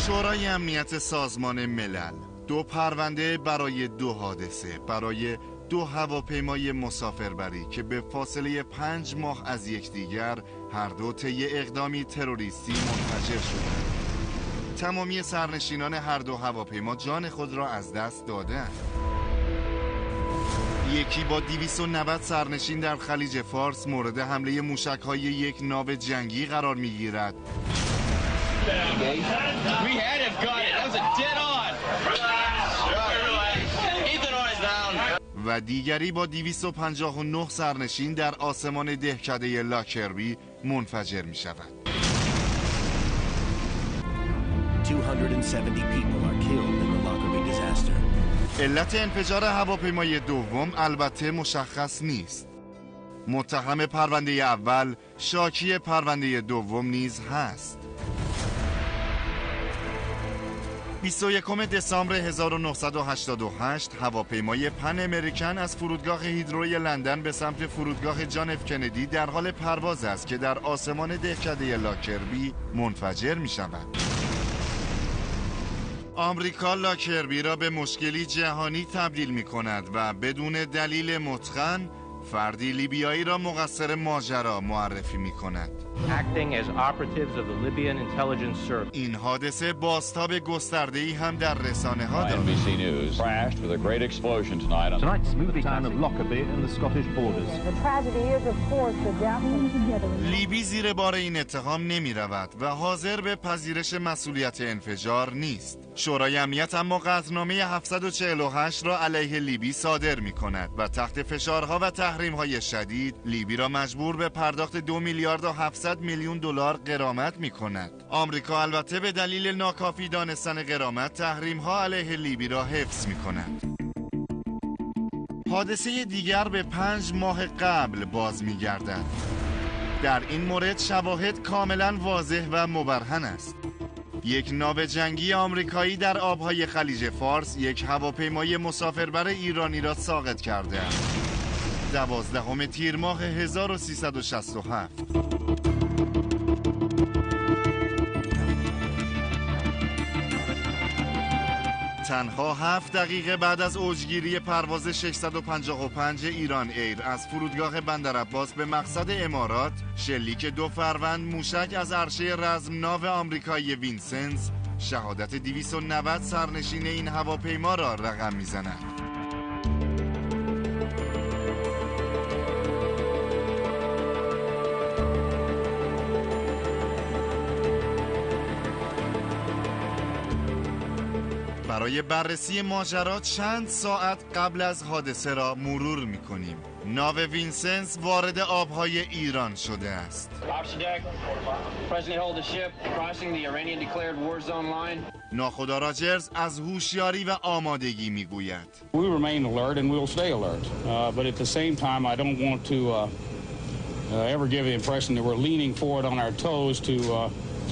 شورای امنیت سازمان ملل 2 پرونده برای 2 حادثه برای 2 هواپیمای مسافربری که به فاصله 5 ماه از یکدیگر هر دو طی اقدامی تروریستی منفجر شدند. تمامی سرنشینان هر 2 هواپیما جان خود را از دست دادند. یکی با 290 سرنشین در خلیج فارس مورد حمله موشک‌های یک ناو جنگی قرار می‌گیرد. و دیگری با 259 سرنشین در آسمان دهکده لاکربی منفجر می شود. 270 people are killed in the Lockerbie disaster. علت انفجار هواپیمای دوم البته مشخص نیست. متهم پرونده اول شاکی پرونده دوم نیز هست. 21 دسامبر 1988 هواپیمای پن امریکن از فرودگاه هیدروی لندن به سمت فرودگاه جان اف کندی در حال پرواز است که در آسمان دهکده لاکربی منفجر می شود. آمریکا لاکربی را به مشکلی جهانی تبدیل می کند و بدون دلیل متقن فردی لیبیایی را مقصر ماجرا معرفی می کند. این حادثه بازتاب گسترده‌ای هم در رسانه ها دارد. لیبی زیر بار این اتهام نمی رود و حاضر به پذیرش مسئولیت انفجار نیست. شورای امنیت اما قطعنامه 748 را علیه لیبی صادر می کند و تحت فشارها و تحریم‌های شدید لیبی را مجبور به پرداخت 2 میلیارد و 700 میلیون دلار غرامت می کند. آمریکا البته به دلیل ناکافی دانستن غرامت تحریم‌ها علیه لیبی را حفظ می کند. حادثه دیگر به 5 ماه قبل باز می گردد. در این مورد شواهد کاملا واضح و مبرهن است. یک ناو جنگی آمریکایی در آبهای خلیج فارس یک هواپیمای مسافربر ایرانی را ساقط کرده است. 12 تیر ماه 1367. تنها 7 دقیقه بعد از اوجگیری پرواز 655 ایران ایر از فرودگاه بندرعباس به مقصد امارات، شلیک 2 فروند موشک از عرشه رزم ناو آمریکایی وینسنس شهادت 290 سرنشین این هواپیما را رقم می‌زند. برای بررسی ماجرا چند ساعت قبل از حادثه را مرور می‌کنیم. ناو وینسنس وارد آبهای ایران شده است. ناخدا راجرز از هوشیاری و آمادگی میگوید. We remain alert and we'll stay alert. But at the same time I don't want to ever give the impression that we're leaning forward on our toes to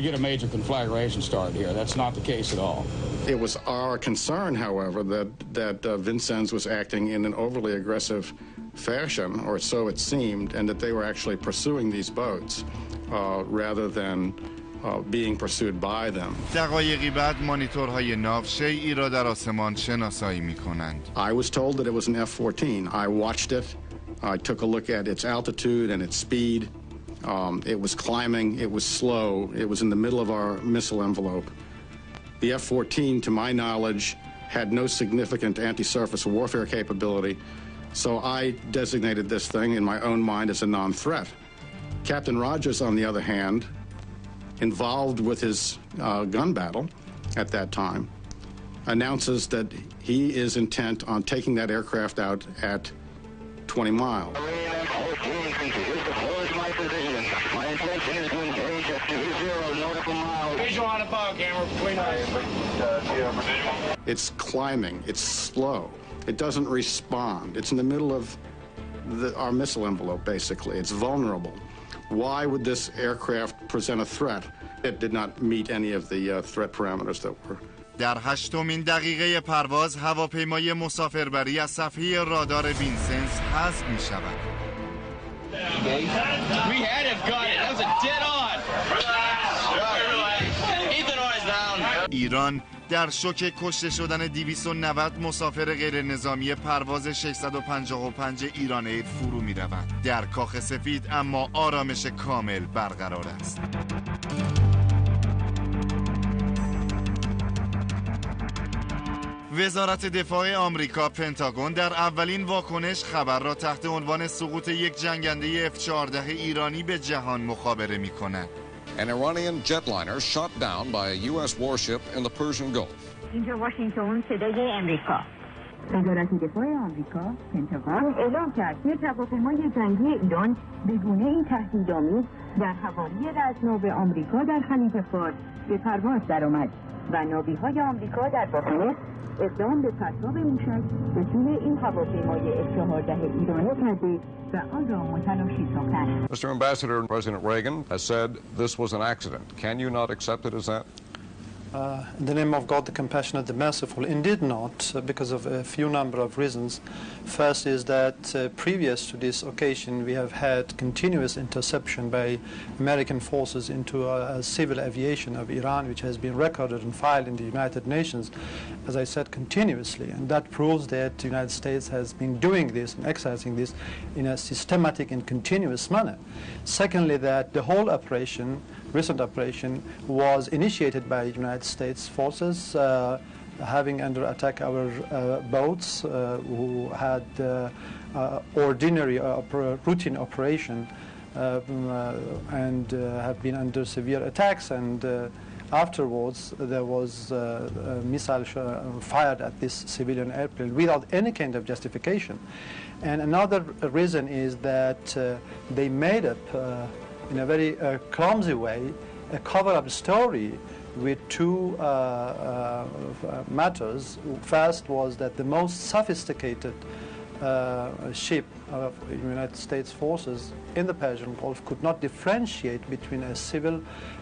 get a major conflagration started here. That's not the case at all. It was our concern, however, that Vincennes was acting in an overly aggressive fashion, or so it seemed, and that they were actually pursuing these boats rather than being pursued by them. دقایقی بعد مانیتورهای ناو شیئی را در آسمان شناسایی می‌کنند. I was told that it was an F-14. I watched it. I took a look at its altitude and its speed. It was climbing. It was slow. It was in the middle of our missile envelope. The F-14, to my knowledge, had no significant anti-surface warfare capability, so I designated this thing in my own mind as a non-threat. Captain Rogers, on the other hand, involved with his gun battle at that time, announces that he is intent on taking that aircraft out at 20 miles. My intention is to engage at 20 nautical miles. Visual on above, camera between us. It's climbing. It's slow. It doesn't respond. It's in the middle of our missile envelope, basically. It's vulnerable. Why would this aircraft present a threat? It did not meet any of the threat parameters that were. در 8مین دقیقه پرواز هواپیمای مسافربری از صفحه رادار وینسنس حذف می شود. ایران در شوک کشته شدن 290 مسافر غیر نظامی پرواز 655 ایران ایر فرو می رود. در کاخ سفید اما آرامش کامل برقرار است. وزارت دفاع آمریکا پنتاگون در اولین واکنش خبر را تحت عنوان سقوط یک جنگنده F-14 ایرانی به جهان مخابره می کند. An Iranian jetliner shot down by a U.S. warship in the Persian Gulf. اینجا واشنگتن، صدای امریکا. وزارت دفاع آمریکا پنتاگون اعلام کرد که هواپیمای جنگی ایران به گونه‌ای تهدیدآمیز در حوالی رزمناو آمریکا در خلیج فارس به پرواز درآمد و ناوی‌های آمریکا در واکنش اقدام به پرتاب موشک به سوی این هواپیمای F-14 ایرانی کرده و آن را متلاشی ساختند. Mr. Ambassador, President Reagan has said this was an accident. Can you not accept it as that? In the name of God, the compassionate, the merciful, indeed not, because of a few number of reasons. First is that previous to this occasion, we have had continuous interception by American forces into civil aviation of Iran, which has been recorded and filed in the United Nations, as I said, continuously. And that proves that the United States has been doing this and exercising this in a systematic and continuous manner. Secondly, that the whole operation, recent operation, was initiated by United States forces having under attack our boats who had ordinary routine operation and have been under severe attacks, and afterwards there was a missile fired at this civilian airplane without any kind of justification. And another reason is that they made up in a very clumsy way a cover-up story with two matters. First was that the most sophisticated ship of United States forces in the Persian Gulf could not differentiate between a civil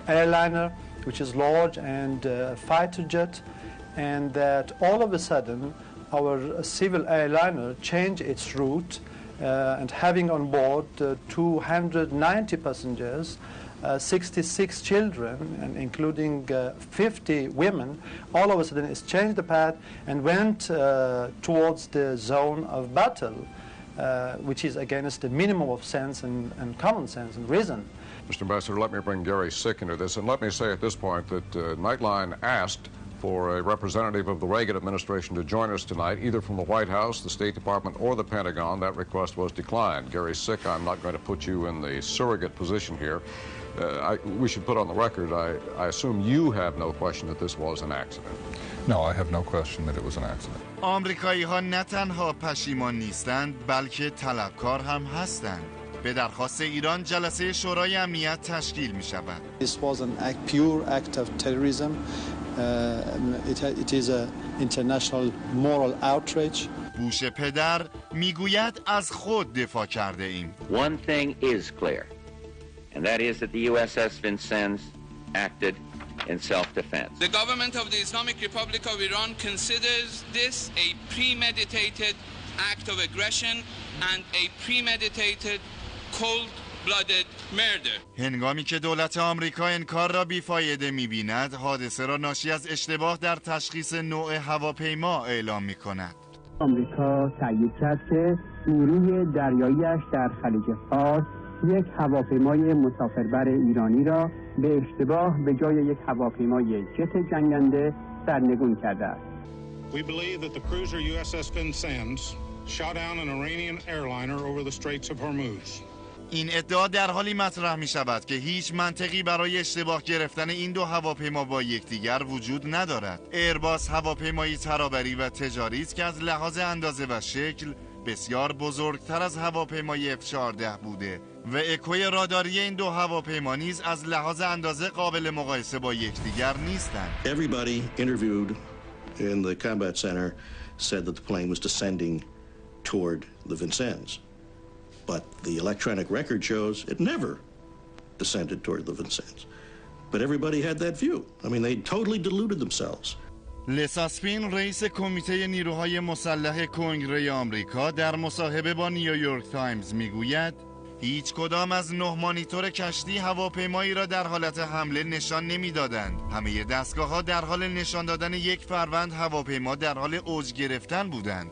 airliner, which is large, and a fighter jet, and that all of a sudden our civil airliner changed its route and having on board 290 passengers, 66 children, and including 50 women, all of a sudden it's changed the path and went towards the zone of battle, which is against the minimum of sense and common sense and reason. Mr. Ambassador, let me bring Gary Sick into this, and let me say at this point that Nightline asked for a representative of the Reagan administration to join us tonight, either from the White House, the State Department, or the Pentagon. That request was declined. Gary Sick, I'm not going to put you in the surrogate position here. We should put on the record, I assume you have no question that this was an accident. No, I have no question that it was an accident. آمریکایی‌ها نه تنها پشیمان نیستند، بلکه طلبکار هم هستند. به درخواست ایران جلسه شورای امنیت تشکیل می شود. This was an pure act of terrorism. It is an international moral outrage. بوش پدر میگوید از خود دفاع کرده ایم. One thing is clear, and that is that the USS Vincennes acted in self-defense. The government of the Islamic Republic of Iran considers this a premeditated act of aggression and a premeditated cold-blooded murder. هنگامی که دولت آمریکا انکار را بیفایده می‌بیند، حادثه را ناشی از اشتباه در تشخیص نوع هواپیما اعلام می‌کند. آمریکا تایید کرد که نیروی دریایی‌اش در خلیج فارس یک هواپیمای مسافربر ایرانی را به اشتباه به جای یک هواپیمای جت جنگنده سرنگون کرده است. We believe that the cruiser USS Vincennes shot down an Iranian airliner over the Straits of Hormuz. این ادعا در حالی مطرح می شود که هیچ منطقی برای اشتباه گرفتن این دو هواپیما با یکدیگر وجود ندارد. ایرباس هواپیمایی ترابری و تجاری است که از لحاظ اندازه و شکل بسیار بزرگتر از هواپیمای F-14 بوده و اکوی راداری این دو هواپیما نیز از لحاظ اندازه قابل مقایسه با یکدیگر نیستند. Everybody interviewed in the combat center said that the plane was descending toward the Vincennes. But the electronic record shows it never descended toward the Vincennes. But everybody had that view. I mean, they totally deluded themselves. لساسپین رئیس کمیته نیروهای مسلح کنگره آمریکا در مصاحبه با نیویورک تایمز میگوید هیچ کدام از 9 مانیتور کشتی هواپیمایی را در حالت حمله نشان نمی‌دادند. همه دستگاه‌ها در حال نشان دادن یک فروند هواپیما در حال اوج گرفتن بودند.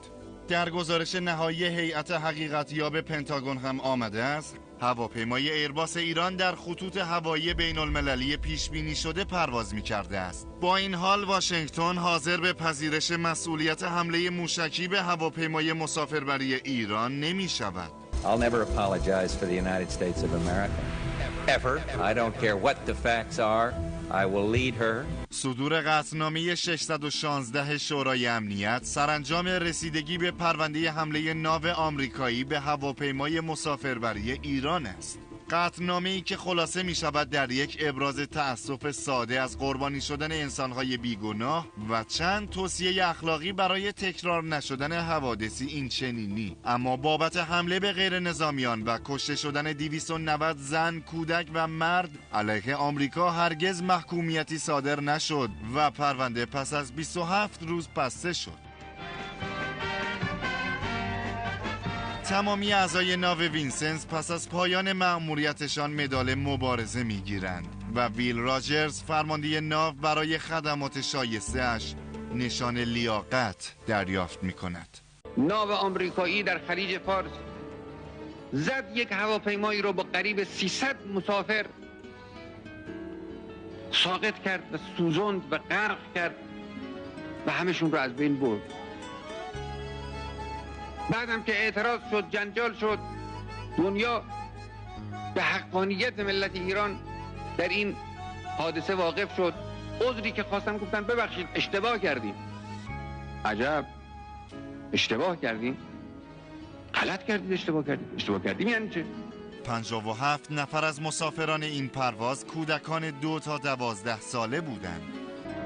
در گزارش نهایی هیئت حقیقتیاب پنتاگون هم آمده است هواپیمای ایرباس ایران در خطوط هوایی بین المللی پیش بینی شده پرواز می کرده است. با این حال واشنگتن حاضر به پذیرش مسئولیت حمله موشکی به هواپیمای مسافربری ایران نمی شود. I'll never apologize for the United States of America. Ever. I don't care what the facts are. I will lead her. صدور قطعنامه 616 شورای امنیت سرانجام رسیدگی به پرونده حمله ناو آمریکایی به هواپیمای مسافربری ایران است. قطعنامه‌ای که خلاصه می شود در یک ابراز تأسف ساده از قربانی شدن انسان‌های بیگناه و چند توصیه اخلاقی برای تکرار نشدن حوادثی این چنینی. اما بابت حمله به غیر نظامیان و کشته شدن 290 زن، کودک و مرد علیه آمریکا هرگز محکومیتی صادر نشد و پرونده پس از 27 روز بسته شد. تمامی اعضای ناو وینسنس پس از پایان مأموریتشان مدال مبارزه میگیرند و ویل راجرز فرمانده ناو برای خدمات شایسته‌اش نشان لیاقت دریافت می‌کند. ناو آمریکایی در خلیج فارس زد یک هواپیمایی رو با قریب 300 مسافر ساقط کرد و سوزاند و غرق کرد و همشون رو از بین برد. بعدم که اعتراض شد، جنجال شد، دنیا به حقانیت ملت ایران در این حادثه واقف شد. عذری که خواستن گفتن ببخشید اشتباه کردیم. عجب، اشتباه کردیم؟ غلط کردید اشتباه کردیم یعنی چه؟ 57 نفر از مسافران این پرواز کودکان 2 تا 12 ساله بودند.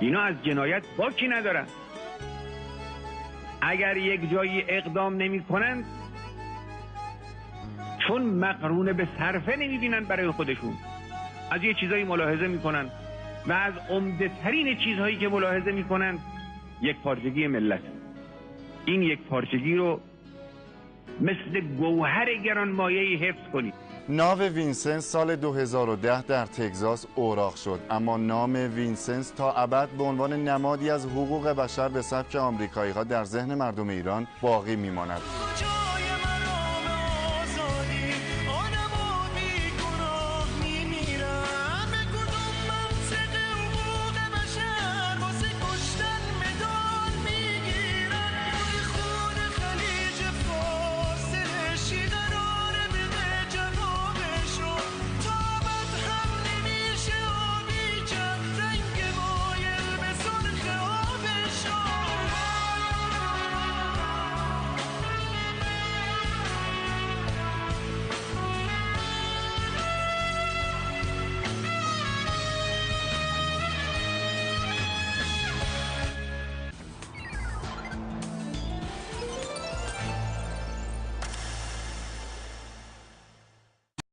اینا از جنایت باکی ندارن. اگر یک جایی اقدام نمی کنند چون مقرون به صرفه نمی بینن برای خودشون از یه چیزایی ملاحظه می کنن و از عمده ترین چیزهایی که ملاحظه می کنن یک پارچگی ملت. این یک پارچگی رو مثل گوهر گرانمایه‌ای حفظ کنید. ناو وینسنس سال 2010 در تگزاس اوراق شد، اما نام وینسنس تا ابد به عنوان نمادی از حقوق بشر به سبک آمریکایی‌ها در ذهن مردم ایران باقی می‌ماند.